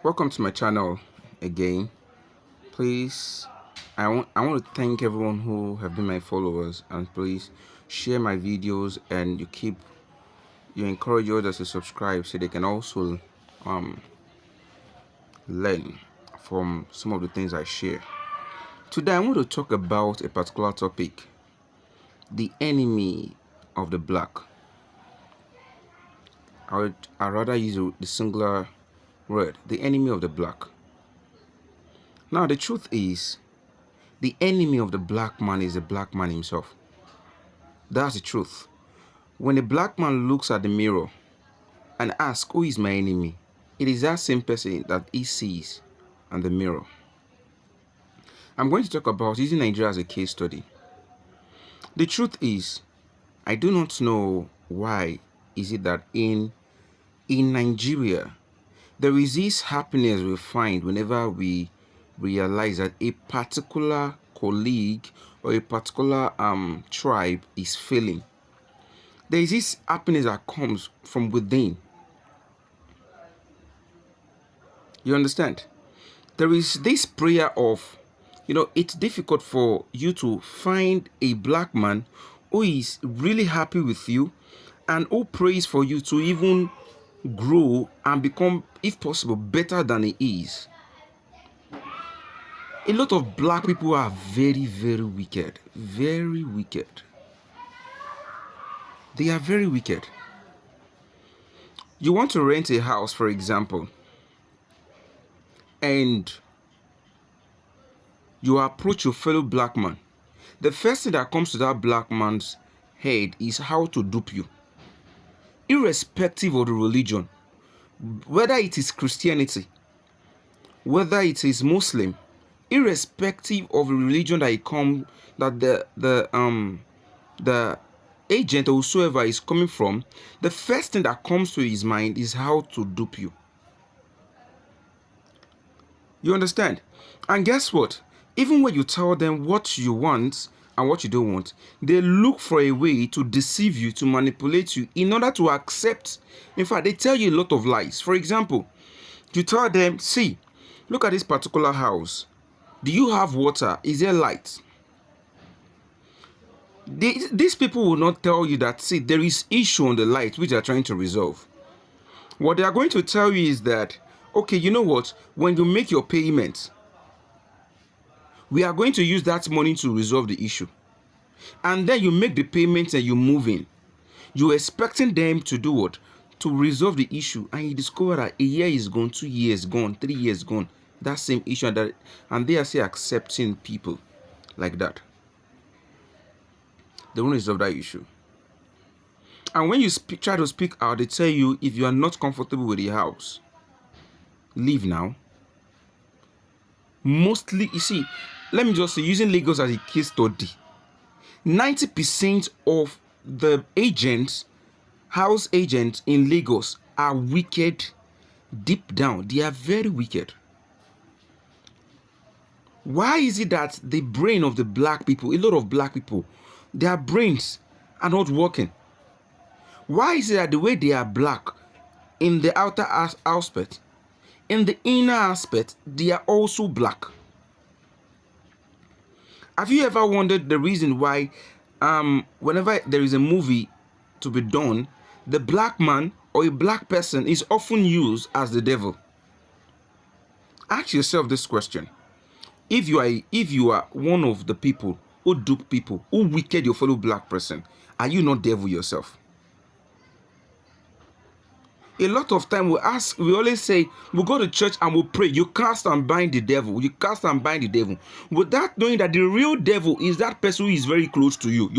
Welcome to my channel again. Please, I want to thank everyone who have been my followers, and please share my videos, and you encourage others to subscribe so they can also learn from some of the things I share. Today I want to talk about a particular topic: the enemy of the black. I rather use the singular word, the enemy of the black. Now the truth is, the enemy of the black man is the black man himself. That's the truth. When a black man looks at the mirror and asks, who is my enemy? It is that same person that he sees on the mirror. I'm going to talk about using Nigeria as a case study. The truth is, I do not know why is it that in Nigeria, there is this happiness we find whenever we realize that a particular colleague or a particular tribe is failing. There is this happiness that comes from within. You understand? There is this prayer of, it's difficult for you to find a black man who is really happy with you and who prays for you to even grow and become, if possible, better than he is. A lot of black people are very, very wicked. Very wicked. They are very wicked. You want to rent a house, for example, and you approach your fellow black man. The first thing that comes to that black man's head is how to dupe you. Irrespective of the religion, whether it is Christianity, whether it is Muslim, irrespective of the religion that it comes, that the agent or whosoever is coming from, the first thing that comes to his mind is how to dupe you. You understand? And guess what? Even when you tell them what you want and what you don't want, they look for a way to deceive you, to manipulate you in order to accept. In fact, they tell you a lot of lies. For example, you tell them, see, look at this particular house. Do you have water? Is there light? These people will not tell you that, see, there is issue on the light which they are trying to resolve. What they are going to tell you is that, okay, you know what? When you make your payment, we are going to use that money to resolve the issue. And then you make the payments and you move in. You're expecting them to do what? To resolve the issue. And you discover that a year is gone, 2 years gone, 3 years gone. That same issue. And they are still accepting people like that. They won't resolve that issue. And when you try to speak out, they tell you, if you are not comfortable with the house, leave now. Mostly, you see, let me just say, using Lagos as a case study, 90% of the agents, house agents in Lagos are wicked deep down. They are very wicked. Why is it that the brain of the black people, a lot of black people, their brains are not working? Why is it that the way they are black in the outer aspect, in the inner aspect, they are also black? Have you ever wondered the reason why whenever there is a movie to be done, the black man or a black person is often used as the devil? Ask yourself this question. If you are one of the people who dupe people, who wicked your fellow black person, are you not devil yourself? A lot of time we always say, we go to church and we pray, you cast and bind the devil, you cast and bind the devil, without knowing that the real devil is that person who is very close to you,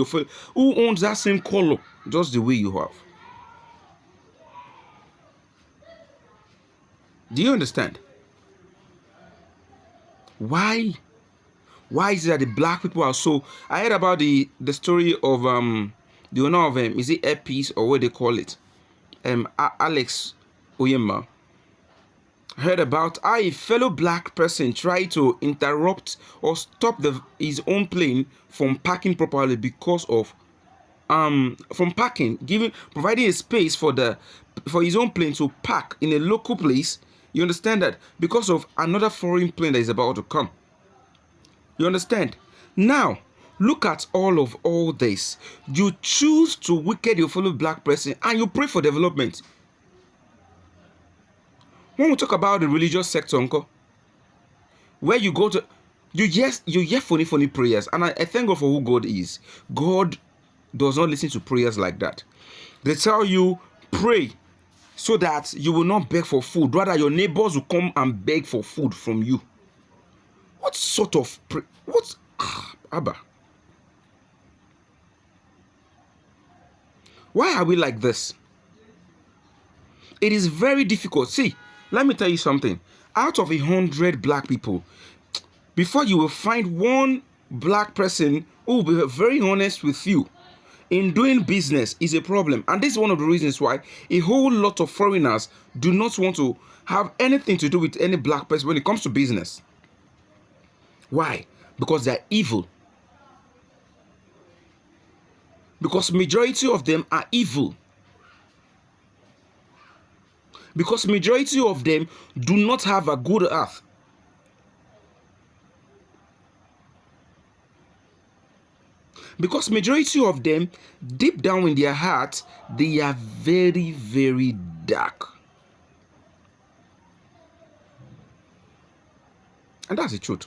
who owns that same color, just the way you have. Do you understand? Why is it that the black people are so... I heard about the story of the owner of is it Airpeace or what they call it, Alex Oyema. Heard about how a fellow black person tried to interrupt or stop his own plane from parking properly because of providing a space for his own plane to park in a local place, You understand that? Because of another foreign plane that is about to come. You understand? Now, look at all this. You choose to wicked your fellow black person and you pray for development. When we talk about the religious sector, uncle, where you go to, you hear funny prayers, and I thank God for who God is. God does not listen to prayers like that. They tell you pray so that you will not beg for food. Rather, your neighbors will come and beg for food from you. What sort of what? Abba. Why are we like this? It is very difficult. See, let me tell you something. Out of 100 black people, before you will find one black person who will be very honest with you in doing business is a problem. And this is one of the reasons why a whole lot of foreigners do not want to have anything to do with any black person when it comes to business. Why? Because they're evil. Because majority of them are evil. Because majority of them do not have a good heart. Because majority of them, deep down in their heart, they are very, very dark. And that's the truth.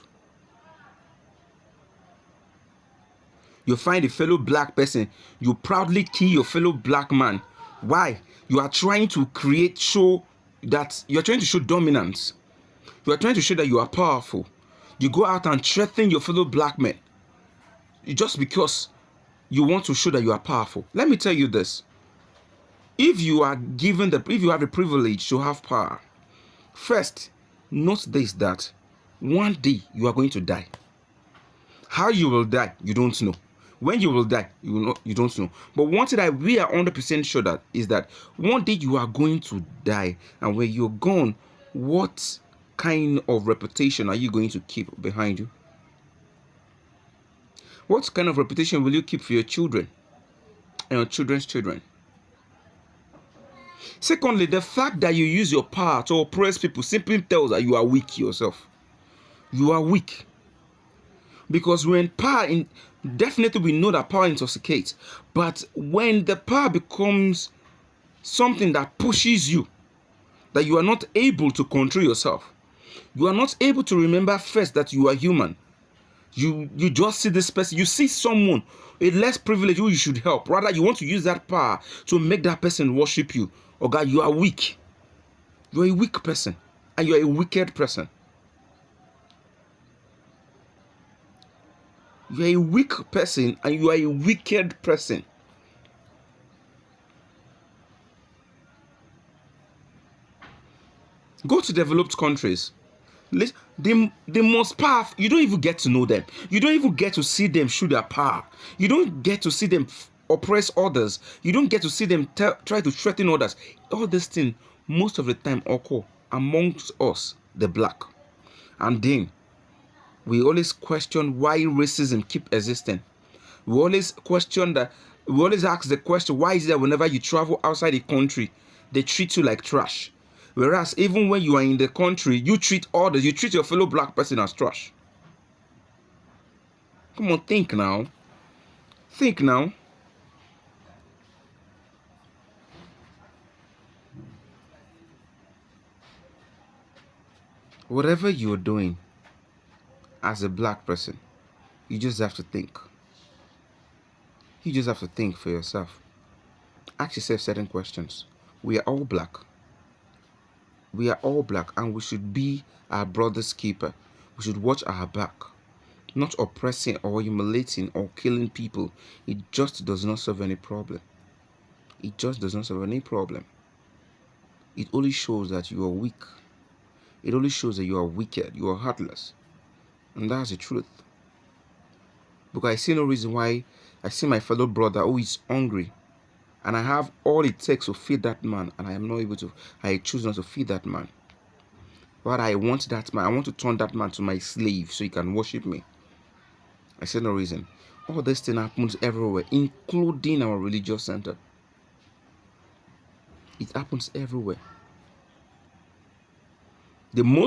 You find a fellow black person, you proudly kill your fellow black man. Why? You are trying to show that you're trying to show dominance. You are trying to show that you are powerful. You go out and threaten your fellow black men just because you want to show that you are powerful. Let me tell you this. If you have the privilege to have power, first, note this, that one day you are going to die. How you will die, you don't know. When you will die, you don't know. But one thing that we are 100% sure that is that one day you are going to die, and when you're gone, what kind of reputation are you going to keep behind you? What kind of reputation will you keep for your children and your children's children? Secondly, the fact that you use your power to oppress people simply tells that you are weak yourself. You are weak. Because when definitely we know that power intoxicates, but when the power becomes something that pushes you, that you are not able to control yourself, you are not able to remember first that you are human. You just see this person, you see someone, a less privileged who you should help. Rather, you want to use that power to make that person worship you. Oh God, you are weak. You are a weak person, and you are a wicked person. You are a weak person and you are a wicked person. Go to developed countries. The most powerful, you don't even get to know them. You don't even get to see them show their power. You don't get to see them oppress others. You don't get to see them try to threaten others. All this thing, most of the time, occur amongst us, the black. And then, we always question why racism keep existing. We always ask the question, why is it that whenever you travel outside the country, they treat you like trash? Whereas even when you are in the country, you treat your fellow black person as trash. Come on, think now. Think now. Whatever you're doing as a black person, you just have to think. You just have to think for yourself. Ask yourself certain questions. We are all black. We are all black, and we should be our brother's keeper. We should watch our back. Not oppressing or humiliating or killing people. It just does not solve any problem. It just does not solve any problem. It only shows that you are weak. It only shows that you are wicked, you are heartless. And that's the truth. Because I see no reason why I see my fellow brother who is hungry, and I have all it takes to feed that man, and I am not able to. I choose not to feed that man. But I want that man. I want to turn that man to my slave so he can worship me. I see no reason. All this thing happens everywhere, including our religious center. It happens everywhere. The most